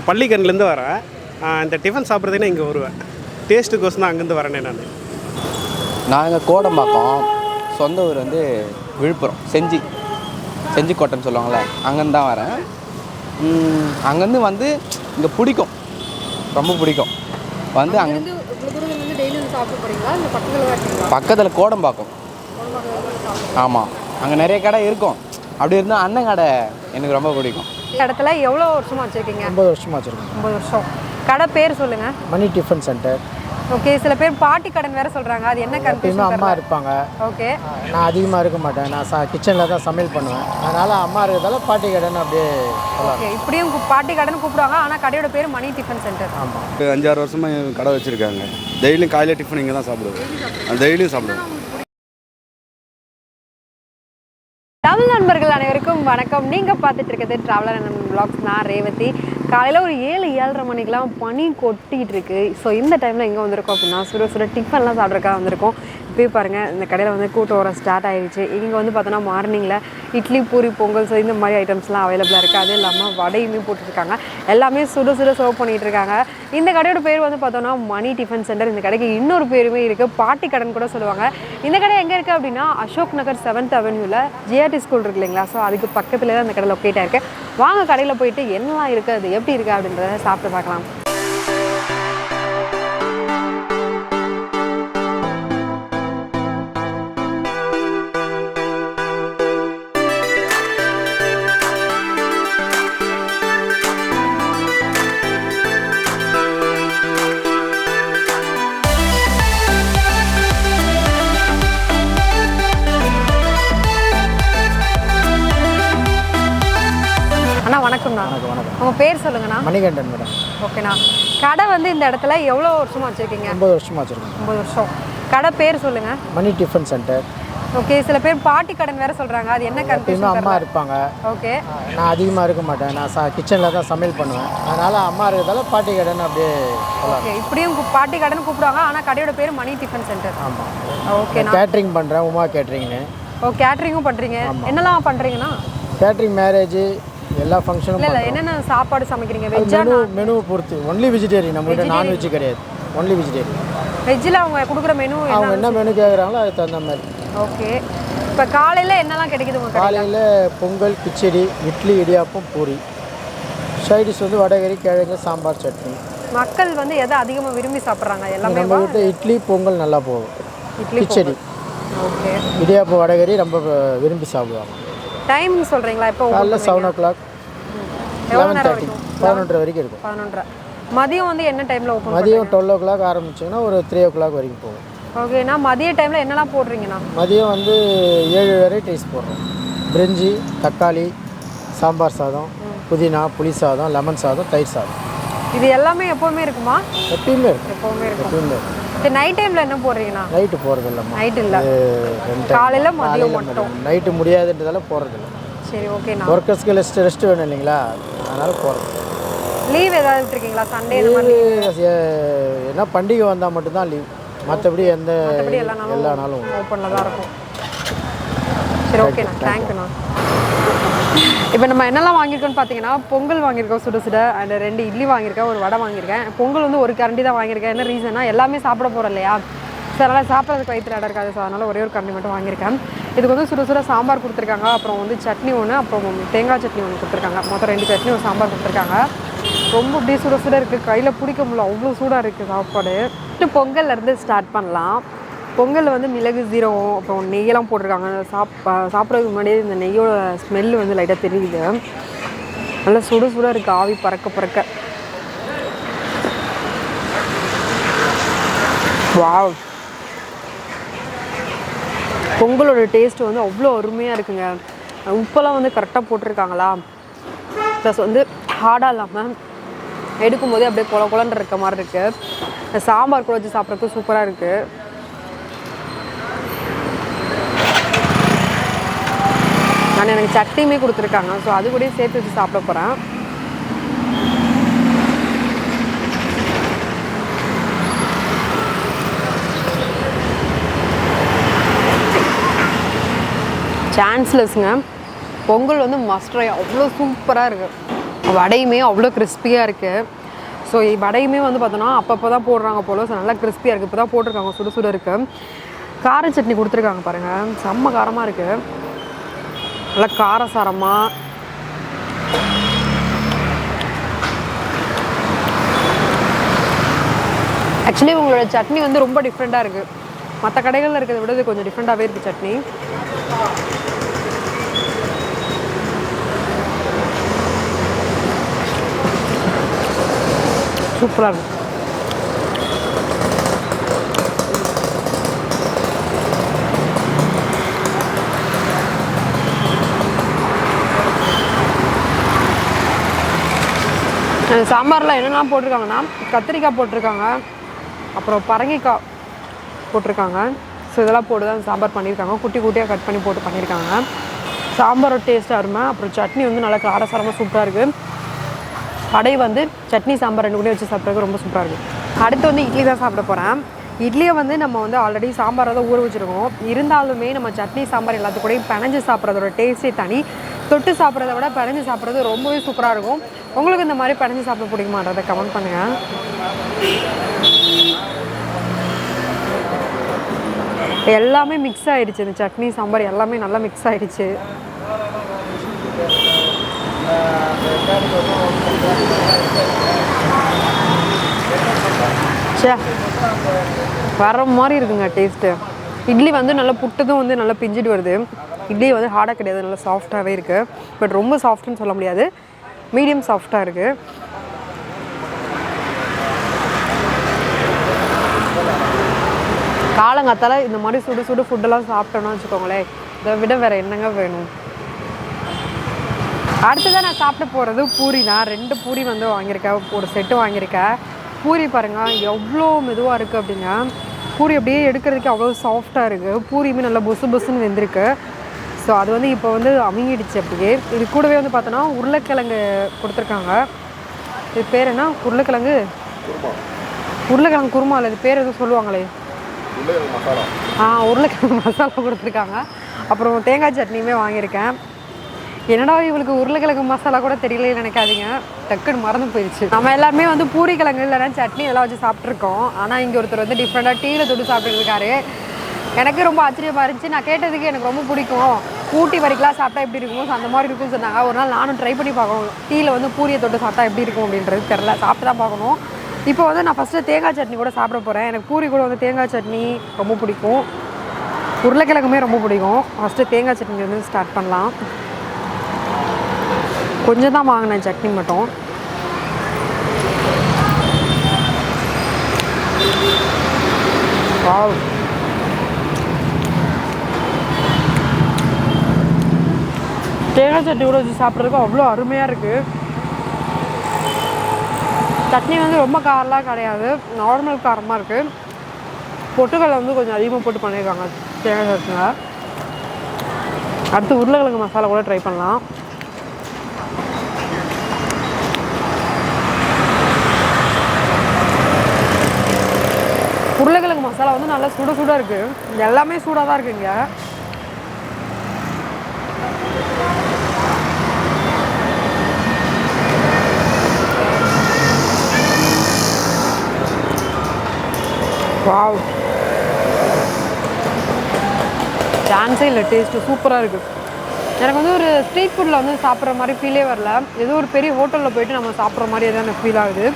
பள்ளிக்கண்ணிலேருந்து வரேன். இந்த டிஃபன் சாப்பிட்றதுன்னா இங்கே வருவேன். டேஸ்ட்டுக்கோசம் தான் அங்கேருந்து வரேனே நான். நாங்கள் கோடம்பாக்கம், சொந்த ஊர் வந்து விழுப்புரம், செஞ்சிக்கோட்டைன்னு சொல்லுவாங்கள்ல, அங்கேருந்து தான் வரேன். அங்கேருந்து வந்து இங்கே பிடிக்கும், ரொம்ப பிடிக்கும். வந்து அங்கே பக்கத்தில் கோடம்பாக்கம். ஆமாம், அங்கே நிறைய கடை இருக்கும். அப்படி இருந்தால் அண்ணன் கடை எனக்கு ரொம்ப பிடிக்கும். இடத்துல எவ்வளோ வருஷமாக வச்சுருக்கீங்க? 9 வருஷமாக வச்சுருக்கோம். 9 வருஷம். கடை பேர் சொல்லுங்கள். மணி டிஃபன் சென்டர். ஓகே, சில பேர் பாட்டி கடன் வேறு சொல்கிறாங்க, அது என்ன கன்ஃபியூஷன்? அம்மா இருப்பாங்க. ஓகே, நான் அதிகமாக இருக்க மாட்டேன், நான் கிச்சனில் தான் சமையல் பண்ணுவேன். அதனால் அம்மா இருக்கிறதால பாட்டி கடன் அப்படியே. ஓகே, இப்படியும் பாட்டி கடன் கூப்பிடுவாங்க, ஆனால் கடையோட பேர் மணி டிஃபன் சென்டர். ஆமாம், 5-6 வருஷமாக கடை வச்சுருக்காங்க. டெய்லியும் காலையில் டிஃபன் இங்கே தான் சாப்பிடுவோம். டெய்லியும் சாப்பிடுவோம். தமிழ் நண்பர்கள் அனைவருக்கும் வணக்கம். நீங்கள் பார்த்துட்டு இருக்கிறது ட்ராவலர் அண்ட் விலாக்ஸ். நான் ரேவதி. காலையில் ஒரு 7-7:30 மணிக்கெலாம் பனி கொட்டிகிட்டு இருக்கு. ஸோ இந்த டைமில் எங்கே வந்திருக்கோம் அப்படின்னா சுட டிஃபன்லாம் சாப்பிட்றதுக்காக வந்திருக்கோம். இப்போயே பாருங்கள், இந்த கடையில் வந்து கூட்டம் வர ஸ்டார்ட் ஆகிடுச்சு. இங்கே வந்து பார்த்தோன்னா மார்னிங்கில் இட்லி, பூரி, பொங்கல், ஸோ இந்த மாதிரி ஐட்டம்ஸ்லாம் அவைலபிளாக இருக்குது. அது இல்லாமல் வடையுமே போட்டுருக்காங்க. எல்லாமே சுட சர்வ் பண்ணிகிட்டு இருக்காங்க. இந்த கடையோட பேர் வந்து பார்த்தோன்னா மணி டிஃபன் சென்டர். இந்த கடைக்கு இன்னொரு பேருமே இருக்குது, பாட்டி கடன் கூட சொல்லுவாங்க. இந்த கடை எங்கே இருக்குது அப்படின்னா Ashok Nagar 7th அவென்யூவில் GRT school இருக்கு இல்லைங்களா, ஸோ அதுக்கு பக்கத்தில் தான் இந்த கடை லொக்கேட் ஆகிருக்கு. வாங்க கடையில் போயிட்டு என்னெல்லாம் இருக்குது, அது எப்படி இருக்குது அப்படின்றத சாப்பிட்டு பார்க்கலாம். வணக்கம்ண்ணா. வணக்கம். உங்கள் பேர் சொல்லுங்கண்ணா. மணிகண்டன் மேடம். ஓகேண்ணா, கடை வந்து இந்த இடத்துல எவ்வளோ வருஷமாக வச்சுருக்கீங்க? 9 வருஷமாக வச்சுருக்கோம். 9 வருஷம். கடை பேர் சொல்லுங்கள். மணி டிஃபன் சென்டர். ஓகே, சில பேர் பாட்டி கடன் வேறு சொல்கிறாங்க, அது என்ன கன்ஃபியூஷன்? அம்மா இருப்பாங்க. ஓகே, நான் அதிகமாக இருக்க மாட்டேன், நான் கிச்சனில் தான் சமையல் பண்ணுவேன். அதனால் அம்மா இருக்கிறதால பாட்டி கடன் அப்படியே. ஓகே, இப்படியும் பாட்டி கடன் கூப்பிடுவாங்க, ஆனால் கடையோட பேர் மணி டிஃபன் சென்டர். ஆமாம். ஓகே, கேட்ரிங் பண்ணுறேன், உமா கேட்ரிங்னு. ஓ, கேட்ரிங்கும் பண்ணுறீங்க. என்னெல்லாம் பண்ணுறீங்கன்னா? கேட்ரிங், மேரேஜ், எல்லா ஃபங்க்ஷனும். இல்லை, என்னென்ன சாப்பாடு சமைக்கிறீங்க? வெஜ்ஜா? மெனு பொறுத்து. Only vegetarian. நம்மகிட்ட நான்வெஜ் கிடையாது, ஒன்லி வெஜிடேரியன். வெஜ்ஜில் அவங்க கொடுக்குற மெனு அவங்க என்ன மெனு கேட்குறாங்களோ அதுக்கு தகுந்த மாதிரி. ஓகே, இப்போ காலையில் என்னெல்லாம் கிடைக்குது உங்கள் காலையில் பொங்கல், கிச்சடி, இட்லி, இடியாப்பம், பூரி. சைடிஷ் வந்து வடகறி, கிழங்கு, சாம்பார், சட்னி. மக்கள் வந்து எதை அதிகமாக விரும்பி சாப்பிட்றாங்க? எல்லாமே நம்ம வீட்டில் இட்லி, பொங்கல் நல்லா போகும். இட்லி, கிச்சடி, ஓகே, இடியாப்பம், வடகறி ரொம்ப விரும்பி சாப்பிடுவாங்க. டைமிங் சொல்கிறீங்களா? இப்போ காலையில் 7 o'clock, 11:30, 11:30 வரைக்கும் இருக்கும். 11:30. மதியம் வந்து என்ன டைமில் ஓப்பன்? மதியம் 12 o'clock ஆரம்பிச்சிங்கன்னா ஒரு 3 o'clock வரைக்கும் போகும். ஓகேண்ணா, மதிய டைமில் என்னெல்லாம் போடுறீங்கண்ணா? மதியம் வந்து 7 வெரைட்டிஸ் போடுறோம். பிரிஞ்சி, தக்காளி, சாம்பார் சாதம், புதினா, புளி சாதம், லெமன் சாதம், தயிர் சாதம். இது எல்லாமே எப்போவுமே இருக்குமா? எப்பயுமே இருக்கும். எப்போவுமே இருக்கும். எப்பயுமே. சரி, நைட் டைமில் என்ன போடுறீங்கண்ணா? நைட்டு போகிறது இல்லைம்மா. நைட் இல்லை, காலையில் மதியம் மட்டும். நைட்டு முடியாதுன்றதால போகிறதில்ல. சரி, ஓகேண்ணா. ஒர்க்கர்ஸ்க்கு ரெஸ்ட் வேணும் இல்லைங்களா, அதனால் போகிறது. லீவ் ஏதாவது விட்டுருக்கீங்களா? சண்டே இந்த மாதிரி? ஏன்னா பண்டிகை வந்தால் மட்டும்தான் லீவ், மற்றபடி எல்லா நாளும் ஓப்பனில் தான் இருக்கும். சரி, ஓகேண்ணா, தேங்க்யூண்ணா. இப்போ நம்ம என்னெல்லாம் வாங்கியிருக்கோன்னு பார்த்தீங்கன்னா, பொங்கல் வாங்கியிருக்கோம் சுட அண்ட் 2 இட்லி வாங்கியிருக்கேன், ஒரு வடை வாங்கியிருக்கேன். பொங்கல் வந்து ஒரு கரண்டி தான் வாங்கியிருக்கேன். என்ன ரீசன்னா, எல்லாமே சாப்பிட போகிறோம் இல்லையா, ஸோ அதனால் சாப்பிட்றதுக்கு வயிற்றுல இடம் இருக்காது. ஸோ அதனால் ஒரே ஒரு கரண்டி மட்டும் வாங்கியிருக்கேன். இதுக்கு வந்து சுட சாம்பார் கொடுத்துருக்காங்க, அப்புறம் வந்து சட்னி ஒன்று, அப்புறம் தேங்காய் சட்னி ஒன்று கொடுத்துருக்காங்க. மொத்தம் 2 சட்னி, ஒரு சாம்பார் கொடுத்துருக்காங்க. ரொம்ப அப்படியே சுட இருக்குது, கையில் பிடிக்க முடியல, அவ்வளோ சூடாக இருக்குது சாப்பாடு. பொங்கல்லேருந்து ஸ்டார்ட் பண்ணலாம். பொங்கல் வந்து மிளகு, சீரகம், அப்புறம் நெய்யெல்லாம் போட்டிருக்காங்க. சாப்பிட்றதுக்கு முன்னாடியே இந்த நெய்யோட ஸ்மெல்லு வந்து லைட்டாக தெரியுது. நல்லா சுட இருக்குது, ஆவி பறக்க. வாவ், பொங்கலோட டேஸ்ட்டு வந்து அவ்வளோ அருமையாக இருக்குங்க. உப்பெல்லாம் வந்து கரெக்டாக போட்டிருக்காங்களா, ப்ளஸ் வந்து ஹார்டாக இல்லாமல் எடுக்கும் போதே அப்படியே குழன்ற இருக்க மாதிரி இருக்குது. சாம்பார் கூட வச்சு சாப்பிட்றதுக்கு சூப்பராக இருக்குது. நான் எனக்கு சட்னியுமே கொடுத்துருக்காங்க, ஸோ அது கூட சேர்த்து வச்சு சாப்பிட போகிறேன். சான்ஸ்லெஸ்ங்க, பொங்கல் வந்து மஸ்ட் ட்ரை, அவ்வளோ சூப்பராக இருக்குது. வடையுமே அவ்வளோ கிறிஸ்பியாக இருக்குது. ஸோ வடையுமே வந்து பார்த்தோன்னா அப்பப்போ தான் போடுறாங்க போல். ஸோ நல்லா கிறிஸ்பியாக இருக்குது. இப்போ தான் போட்டிருக்காங்க, சுட சுட இருக்குது. கார சட்னி கொடுத்துருக்காங்க பாருங்கள், செம்ம காரமாக இருக்குது. நல்லா காரசாரமாக. ஆக்சுவலி உங்களோட சட்னி வந்து ரொம்ப டிஃப்ரெண்ட்டாக இருக்குது. மற்ற கடைகளில் இருக்கிறத விட இது கொஞ்சம் டிஃப்ரெண்ட்டாகவே இருக்குது சட்னி. சூப்பராக இருக்கும். சாம்பாரில் என்னெல்லாம் போட்டிருக்காங்கன்னா கத்திரிக்காய் போட்டிருக்காங்க, அப்புறம் பரங்கிக்காய் போட்டிருக்காங்க. ஸோ இதெல்லாம் போட்டு தான் சாம்பார் பண்ணியிருக்காங்க. குட்டி குட்டியாக கட் பண்ணி போட்டு பண்ணியிருக்காங்க. சாம்பாரோட டேஸ்ட்டாக இருமா. அப்புறம் சட்னி வந்து நல்லா காரசாரமாக சூப்பராக இருக்குது. வடை வந்து சட்னி சாம்பார் ரெண்டு கூட வச்சு சாப்பிட்றதுக்கு ரொம்ப சூப்பராக இருக்குது. அடுத்து வந்து இட்லி தான் சாப்பிட போகிறேன். இட்லியை வந்து நம்ம வந்து ஆல்ரெடி சாம்பாரை தான் ஊற வச்சுருக்கோம். இருந்தாலுமே நம்ம சட்னி சாம்பார் எல்லாத்துக்கூடையும் பிணைஞ்சு சாப்பிட்றதோட டேஸ்ட்டே தனி. தொட்டு சாப்பிட்றத விட பிணைஞ்சு சாப்பிட்றது ரொம்பவே சூப்பராக இருக்கும். உங்களுக்கு இந்த மாதிரி பிணைஞ்சு சாப்பிட பிடிக்குமான்றதை கமெண்ட் பண்ணுங்கள். எல்லாமே மிக்ஸ் ஆகிடுச்சு. இந்த சட்னி சாம்பார் எல்லாமே நல்லா மிக்ஸ் ஆகிடுச்சு. சே, வர மாதிரி இருக்குங்க டேஸ்ட்டு. இட்லி வந்து நல்லா புட்டதும் வந்து நல்லா பிஞ்சிட்டு வருது. இட்லி வந்து ஹார்டாக கிடையாது, நல்லா சாஃப்டாகவே இருக்குது. பட் ரொம்ப சாஃப்ட்னு சொல்ல முடியாது, மீடியம் சாஃப்டாக இருக்குது. காலங்காத்தால இந்த மாதிரி சுடு சுடு ஃபுட்டெல்லாம் சாப்பிட்டோன்னு வச்சுக்கோங்களேன், இதை விட வேறு என்னங்க வேணும். அடுத்ததான் நான் சாப்பிட போகிறது பூரி தான். 2 பூரி வந்து வாங்கியிருக்கேன், ஒரு செட்டு வாங்கியிருக்கேன். பூரி பாருங்கள் எவ்வளோ மெதுவாக இருக்குது அப்படிங்க. பூரி அப்படியே எடுக்கிறதுக்கு அவ்வளோ சாஃப்டாக இருக்குது. பூரியுமே நல்லா புசு புசுன்னு வெந்திருக்கு. ஸோ அது வந்து இப்போ வந்து அமுங்கிடுச்சு அப்படியே. இது கூடவே வந்து பார்த்தோன்னா உருளைக்கிழங்கு கொடுத்துருக்காங்க. இது பேர் என்ன? உருளைக்கிழங்கு குருமா இல்லை, இது பேர் எதுவும் சொல்லுவாங்களே, உருளைக்கிழங்கு மசாலா கொடுத்துருக்காங்க. அப்புறம் தேங்காய் சட்னியுமே வாங்கியிருக்கேன். என்னடா இவளுக்கு உருளைக்கிழங்கு மசாலா கூட தெரியல நினைக்காதீங்க, டக்குன்னு மறந்து போயிடுச்சு. நம்ம எல்லாருமே வந்து பூரி கிழங்கு இல்லைன்னா சட்னி எல்லாம் வச்சு சாப்பிட்ருக்கோம். ஆனால் இங்கே ஒருத்தர் வந்து டிஃப்ரெண்ட்டாக டீயில் தொட்டு சாப்பிட்டுருக்காரு. எனக்கு ரொம்ப ஆச்சரியமாக இருந்துச்சு. நான் கேட்டதுக்கு எனக்கு ரொம்ப பிடிக்கும், ஊட்டி வரைக்கலாம் சாப்பிட்டா எப்படி இருக்கும், அந்த மாதிரி இருக்கும்னு சொன்னாங்க. ஒரு நாள் நானும் ட்ரை பண்ணி பார்க்கணும், டீயில் வந்து பூரியை தொட்டு சாப்பிட்டா எப்படி இருக்கும் அப்படின்றது தெரில, சாப்பிட்டு தான் பார்க்கணும். இப்போ வந்து நான் ஃபஸ்ட்டு தேங்காய் சட்னி கூட சாப்பிட போகிறேன். எனக்கு பூரி கூட வந்து தேங்காய் சட்னி ரொம்ப பிடிக்கும், உருளைக்கிழங்குமே ரொம்ப பிடிக்கும். ஃபஸ்ட்டு தேங்காய் சட்னி வந்து ஸ்டார்ட் பண்ணலாம். கொஞ்சம் தான் வாங்கினேன் சட்னி மட்டும். வாவ், தேங்காய் சட்னி கூட வச்சு சாப்பிட்றதுக்கு அவ்வளோ அருமையாக இருக்குது. சட்னி வந்து ரொம்ப காரலாம் கிடையாது, நார்மல் காரமாக இருக்குது. பொட்டுக்கடலை வந்து கொஞ்சம் அதிகமாக போட்டு பண்ணியிருக்காங்க தேங்காய் சட்னியில். அடுத்து உருளைக்கிழங்கு மசாலா கூட ட்ரை பண்ணலாம். உருளைக்கிழங்கு மசாலா வந்து நல்லா சுட சுட இருக்குது. எல்லாமே சூடாக தான் இருக்குங்க. வாவ், சான்ஸே இல்லை, டேஸ்ட்டு சூப்பராக இருக்குது. எனக்கு வந்து ஒரு ஸ்ட்ரீட் ஃபுட்டில் வந்து சாப்பிட்ற மாதிரி ஃபீலே வரல. ஏதோ ஒரு பெரிய ஹோட்டலில் போய்ட்டு நம்ம சாப்பிட்ற மாதிரி எதாவது எனக்கு ஃபீல் ஆகுது.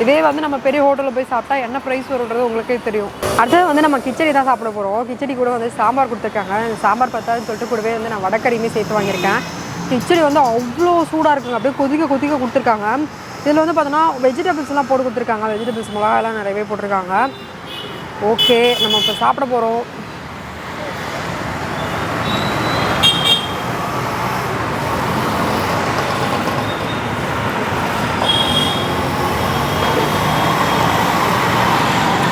இதே வந்து நம்ம பெரிய ஹோட்டலில் போய் சாப்பிட்டா என்ன ப்ரைஸ் வருன்றது உங்களுக்கே தெரியும். அடுத்தது வந்து நம்ம கிச்சடி தான் சாப்பிட போகிறோம். கிச்சடி கூட வந்து சாம்பார் கொடுத்துருக்காங்க. சாம்பார் பத்தாதுன்னு சொல்லிட்டு கூடவே வந்து நான் வடக்கறியுமே சேர்த்து வாங்கியிருக்கேன். கிச்சடி வந்து அவ்வளோ சூடாக இருக்குங்க, அப்படியே கொதிக்க கொதிக்க கொடுத்துருக்காங்க. இதில் வந்து பார்த்தோன்னா வெஜிடபிள்ஸ்லாம் போட்டு கொடுத்துருக்காங்க. வெஜிடபிள்ஸ் மிளகாயெல்லாம் நிறையவே போட்டிருக்காங்க. ஓகே, நம்ம இப்போ சாப்பிட போகிறோம்.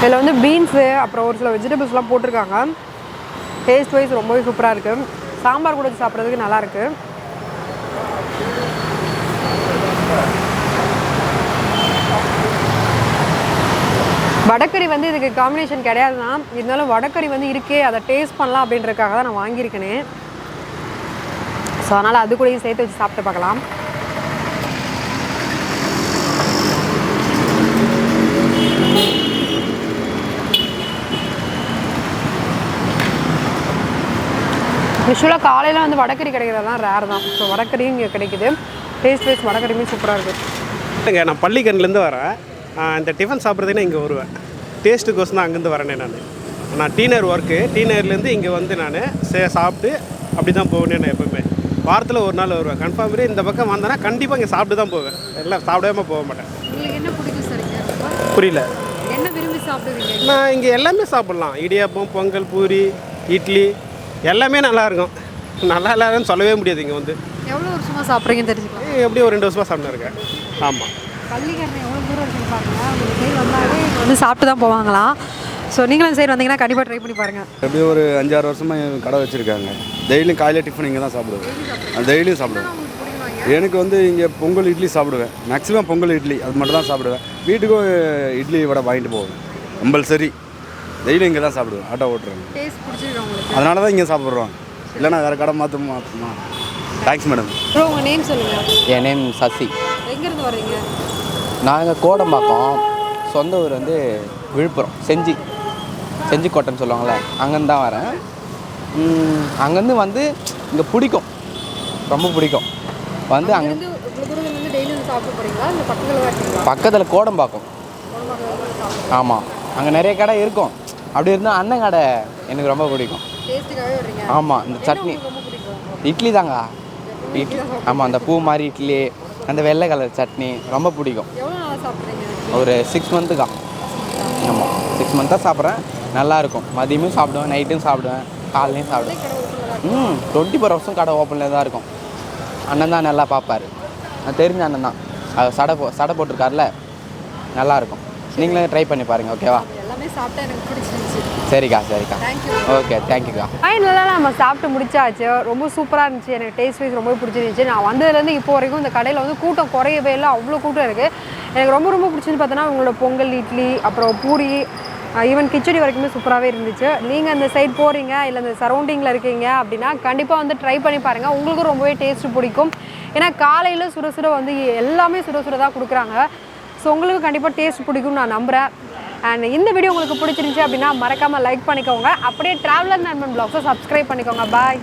இதில் வந்து பீன்ஸு அப்புறம் ஒரு சில வெஜிடபிள்ஸ்லாம் போட்டிருக்காங்க. டேஸ்ட் வைஸ் ரொம்பவே சூப்பராக இருக்குது. சாம்பார் கூட வச்சு சாப்பிட்றதுக்கு நல்லாயிருக்கு. வடக்கறி வந்து இதுக்கு காம்பினேஷன் கிடையாது தான், இருந்தாலும் வடக்கறி வந்து இருக்கே, அதை டேஸ்ட் பண்ணலாம் அப்படின்றதுக்காக தான் நான் வாங்கியிருக்கேனே. ஸோ அதனால் அது கூடயும் சேர்த்து வச்சு சாப்பிட்டு பார்க்கலாம். யூஸ்வலாக காலையில் வந்து வடக்கறி கிடைக்கிறதெல்லாம் ரேர் தான். ஸோ வடக்கறியும் இங்கே கிடைக்குது. டேஸ்ட் வைஸ் வடக்கறியுமே சூப்பராக இருக்குது. இல்லைங்க, நான் பள்ளிக்கண்ணிலேருந்து வரேன். இந்த டிஃபன் சாப்பிட்றதுன்னா இங்கே வருவேன். டேஸ்ட்டுக்கோசம் தான் அங்கேருந்து வரேனே நான் டீனர் ஒர்க்கு. டீனர்லேருந்து இங்கே வந்து நான் சாப்பிட்டு அப்படி தான் போவேனே. நான் எப்போவுமே வாரத்தில் ஒரு நாள் வருவேன். கன்ஃபார்ம் இந்த பக்கம் வந்தேன்னா கண்டிப்பாக இங்கே சாப்பிட்டு தான் போவேன். எல்லாம் சாப்பிடாம போக மாட்டேன். உங்களுக்கு என்ன பிடிக்கும் சரிங்க? புரியல. என்ன விரும்பி சாப்பிடுவீங்க? நான் இங்கே எல்லாமே சாப்பிட்லாம். இடியாப்பம், பொங்கல், பூரி, இட்லி எல்லாமே நல்லாயிருக்கும். நல்லா இல்லாதுன்னு சொல்லவே முடியாது. இங்கே வந்து எவ்வளோ வருஷமாக சாப்பிட்றீங்கன்னு தெரிஞ்சுக்கலாம். எப்படியும் ஒரு 2 வருஷமாக சாப்பிட்டு இருக்கேன். ஆமாம். பள்ளிக்கரணை எவ்வளோ தூரம் இருக்குன்னு பாருங்கள். உங்களுக்கு சைடு வந்தாலே வந்து சாப்பிட்டு தான் போவாங்களாம். ஸோ நீங்களும் சைடு வந்தீங்கன்னா கண்டிப்பாக ட்ரை பண்ணி பாருங்கள். எப்படியும் ஒரு 5-6 வருஷமாக கடை வச்சுருக்காங்க. டெய்லியும் காலையில் டிஃபன் இங்கே தான் சாப்பிடுவேன். டெய்லியும் சாப்பிடுவேன். எனக்கு வந்து இங்கே பொங்கல் இட்லி சாப்பிடுவேன். மேக்ஸிமம் பொங்கல் இட்லி அது மட்டும் தான் சாப்பிடுவேன். வீட்டுக்கும் இட்லி வடை வாங்கிட்டு போவேன். கம்பல்சரி டெய்லியும் இங்கே தான் சாப்பிடுவேன். ஆட்டோ ஓட்டுறேன். டேஸ்ட் பிடிச்சிருக்கோம் உங்களுக்கு? அதனால தான் இங்கே சாப்பிட்றோம். இல்லைனா வேறு கடை மாற்றுமா? Thanks madam. ப்ரோ உங்கள் நேம் சொல்லுங்கள். என் நேம் சசி. எங்கேருந்து வர்றீங்க? நாங்கள் கோடம்பாக்கம். சொந்த ஊர் வந்து விழுப்புரம், செஞ்சிக்கோட்டைன்னு சொல்லுவாங்கள்ல, அங்கேருந்து தான் வரேன். அங்கேருந்து வந்து இங்கே பிடிக்கும், ரொம்ப பிடிக்கும். வந்து அங்கே பக்கத்தில் கோடம்பாக்கம். ஆமாம், அங்கே நிறைய கடை இருக்கும். அப்படி இருந்தால் அண்ணன் கடை எனக்கு ரொம்ப பிடிக்கும். ஆமாம், இந்த சட்னி இட்லி தாங்க. இட்லி ஆமாம், அந்த பூ மாதிரி இட்லி, அந்த வெள்ளை கலர் சட்னி ரொம்ப பிடிக்கும். ஒரு 6 மந்த்துக்கா. ஆமாம், 6 மந்த்தாக சாப்பிட்றேன். நல்லாயிருக்கும். மதியமும் சாப்பிடுவேன், நைட்டும் சாப்பிடுவேன், காலையிலையும் சாப்பிடுவேன். 24 வருஷம் கடை ஓப்பனில் தான் இருக்கும். அண்ணன் தான் நல்லா பார்ப்பார். தெரிஞ்ச அண்ணன் தான். அது சடை போட்டிருக்காருல, நல்லாயிருக்கும். நீங்களே ட்ரை பண்ணி பாருங்கள். ஓகேவா? சரிக்கா. ஓகே, தேங்க்யூக்கா. ஃபைனலாக நம்ம சாப்பிட்டு முடிச்சாச்சு. ரொம்ப சூப்பராக இருந்துச்சு. எனக்கு டேஸ்ட் வைஸ் ரொம்ப பிடிச்சிருந்துச்சு. நான் வந்ததுலேருந்து இப்போ வரைக்கும் இந்த கடையில் வந்து கூட்டம் குறையவே இல்லை. அவ்வளோ கூட்டம் இருக்குது. எனக்கு ரொம்ப பிடிச்சிருந்து பார்த்தோன்னா உங்களோட பொங்கல், இட்லி, அப்புறம் பூரி, ஈவன் கிச்சடி வரைக்குமே சூப்பராகவே இருந்துச்சு. நீங்கள் அந்த சைட் போகிறீங்க இல்லை இந்த சரௌண்டிங்கில் இருக்கீங்க அப்படின்னா கண்டிப்பாக வந்து ட்ரை பண்ணி பாருங்கள். உங்களுக்கும் ரொம்பவே டேஸ்ட்டு பிடிக்கும். ஏன்னா காலையில் சுட வந்து எல்லாமே சுட தான் கொடுக்குறாங்க. ஸோ உங்களுக்கு கண்டிப்பாக டேஸ்ட் பிடிக்கும்னு நான் நம்புகிறேன். அண்ட் இந்த வீடியோ உங்களுக்கு பிடிச்சிருந்துச்சு அப்படின்னா மறக்காமல் லைக் பண்ணிக்கோங்க. அப்படியே ட்ராவலர் நண்பன் வ்ளாக்ஸை சப்ஸ்கிரைப் பண்ணிக்கோங்க. பாய்.